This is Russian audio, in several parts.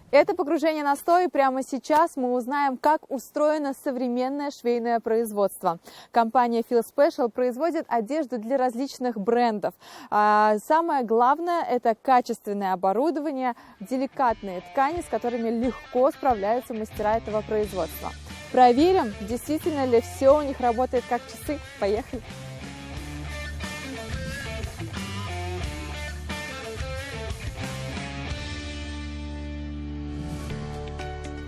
Это погружение на 100, и прямо сейчас мы узнаем, как устроено современное швейное производство. Компания Feel Special производит одежду для различных брендов. Самое главное – это качественное оборудование, деликатные ткани, с которыми легко справляются мастера этого производства. Проверим, действительно ли все у них работает как часы. Поехали!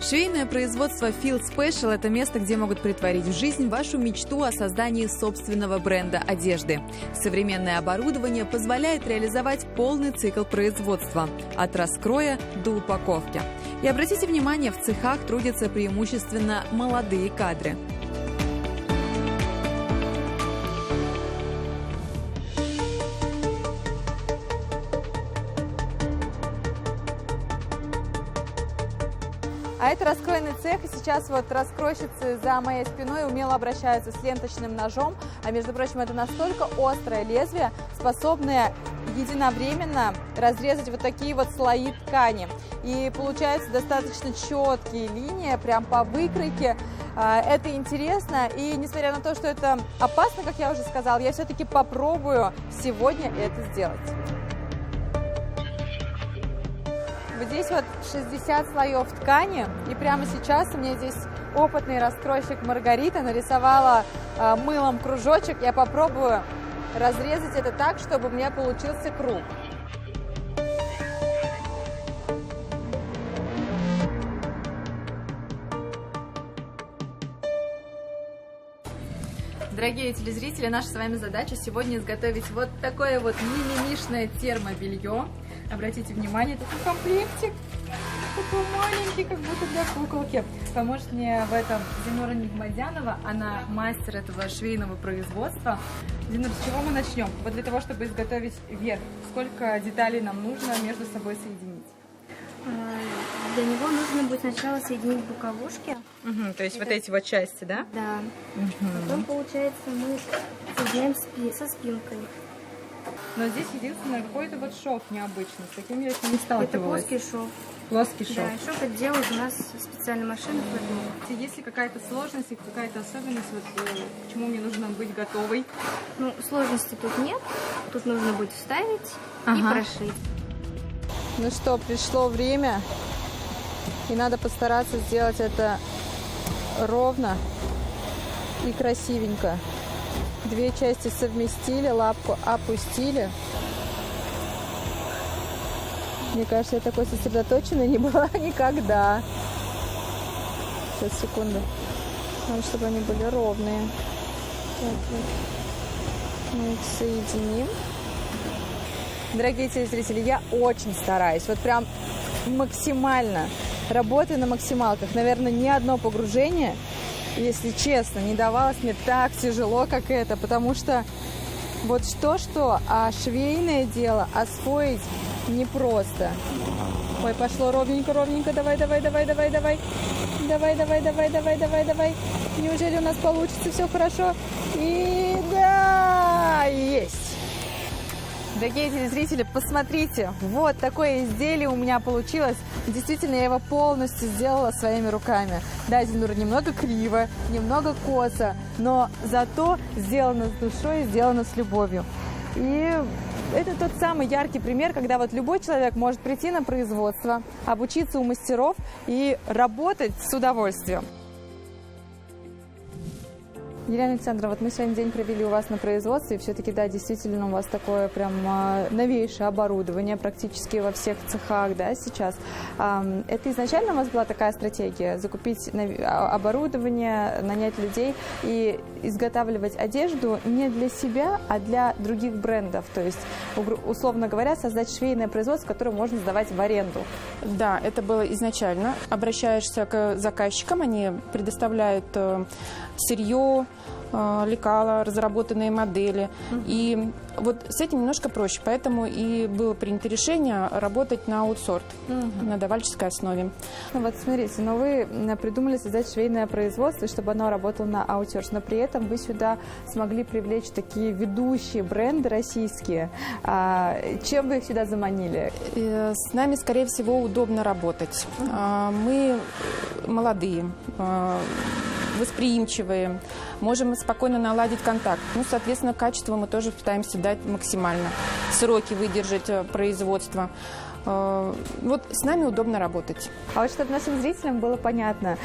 Швейное производство Feel Special – это место, где могут претворить в жизнь вашу мечту о создании собственного бренда одежды. Современное оборудование позволяет реализовать полный цикл производства – от раскроя до упаковки. И обратите внимание, в цехах трудятся преимущественно молодые кадры. А это раскроенный цех, и сейчас вот раскройщицы за моей спиной умело обращаются с ленточным ножом. А между прочим, это настолько острое лезвие, способное единовременно разрезать вот такие вот слои ткани. И получаются достаточно четкие линии, прям по выкройке. Это интересно, и несмотря на то, что это опасно, как я уже сказала, я все-таки попробую сегодня это сделать. Вот здесь вот 60 слоев ткани, и прямо сейчас у меня здесь опытный раскройщик Маргарита нарисовала мылом кружочек. Я попробую разрезать это так, чтобы у меня получился круг. Дорогие телезрители, наша с вами задача сегодня изготовить вот такое вот мимимишное термобелье. Обратите внимание, такой комплектик, такой маленький, как будто для куколки. Поможет мне в этом Зинура Нигмадянова, она мастер этого швейного производства. Зинур, с чего мы начнем? Вот для того, чтобы изготовить верх, сколько деталей нам нужно между собой соединить? Для него нужно будет сначала соединить боковушки. То есть вот эти вот части, да? Да. Потом, получается, мы соединяем со спинкой. Но здесь единственное какой-то вот шов необычный. С таким я еще не сталкивалась. Это плоский шов. Плоский шов. Да, шов это делают у нас специальная машина. Есть ли какая-то сложность, какая-то особенность, вот, к чему мне нужно быть готовой? Ну, сложности тут нет. Тут нужно будет вставить и прошить. Ну что, пришло время, и надо постараться сделать это ровно и красивенько. Две части совместили, лапку опустили. Мне кажется, я такой сосредоточенной не была никогда. Сейчас, секунду. Надо, чтобы они были ровные. Так вот. Мы их соединим. Дорогие телезрители, я очень стараюсь. Вот прям максимально. Работаю на максималках. Наверное, ни одно погружение, если честно, не давалось мне так тяжело, как это. Потому что вот что-что, а швейное дело освоить непросто. Ой, пошло ровненько, ровненько. Давай, давай, давай, давай, давай. Давай, давай, давай, давай, давай, давай. Неужели у нас получится все хорошо? И да, есть. Дорогие телезрители, посмотрите, вот такое изделие у меня получилось. Действительно, я его полностью сделала своими руками. Да, Зинура, немного криво, немного косо, но зато сделано с душой, сделано с любовью. И это тот самый яркий пример, когда вот любой человек может прийти на производство, обучиться у мастеров и работать с удовольствием. Елена Александровна, вот мы сегодня день провели у вас на производстве, и все-таки, да, действительно, у вас такое прям новейшее оборудование практически во всех цехах, да, сейчас. Это изначально у вас была такая стратегия – закупить оборудование, нанять людей и изготавливать одежду не для себя, а для других брендов, то есть, условно говоря, создать швейное производство, которое можно сдавать в аренду. Да, это было изначально. Обращаешься к заказчикам, они предоставляют сырье, лекала, разработанные модели. И вот с этим немножко проще, поэтому и было принято решение работать на аутсорт, на давальческой основе. Ну вот смотрите, но вы придумали создать швейное производство, чтобы оно работало на аутсорс, но при этом вы сюда смогли привлечь такие ведущие бренды российские. Чем вы их сюда заманили? С нами, скорее всего, удобно работать. Мы молодые, восприимчивые, можем спокойно наладить контакт. Ну, соответственно, качество мы тоже пытаемся дать максимально. Сроки выдержать производства. Вот с нами удобно работать. А вот чтобы нашим зрителям было понятно,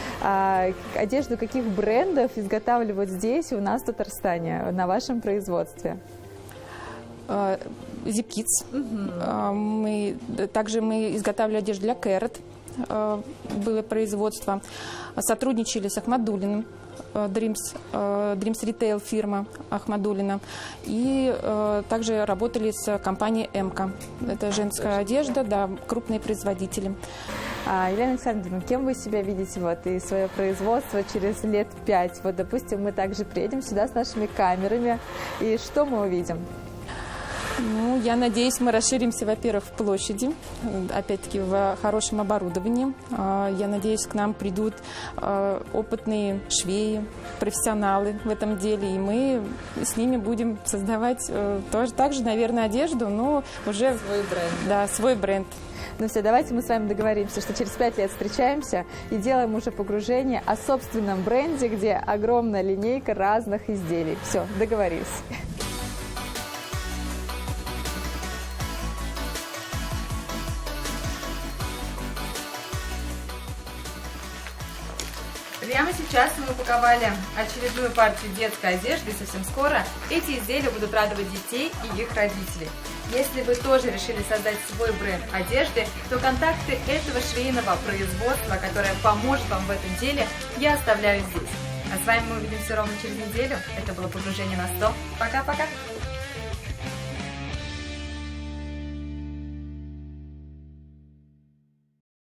одежду каких брендов изготавливают здесь, у нас в Татарстане, на вашем производстве? Зипкидс. Также мы изготавливали одежду для Кэрот. Было производство. Сотрудничали с Ахмадуллиным, Dreams Retail фирма Ахмадуллина. И также работали с компанией МК. Это женская одежда, да, крупные производители. Елена Александровна, кем вы себя видите и свое производство через лет 5? Вот, допустим, мы также приедем сюда с нашими камерами, и что мы увидим? Ну, я надеюсь, мы расширимся, во-первых, в площади, опять-таки в хорошем оборудовании. Я надеюсь, к нам придут опытные швеи, профессионалы в этом деле, и мы с ними будем создавать тоже так же, наверное, одежду, но уже свой бренд. Да, свой бренд. Ну все, давайте мы с вами договоримся, что через 5 лет встречаемся и делаем уже погружение о собственном бренде, где огромная линейка разных изделий. Все, договорились. Прямо сейчас мы упаковали очередную партию детской одежды, и совсем скоро эти изделия будут радовать детей и их родителей. Если вы тоже решили создать свой бренд одежды, то контакты этого швейного производства, которое поможет вам в этом деле, я оставляю здесь. А с вами мы увидимся ровно через неделю. Это было погружение на 100. Пока-пока!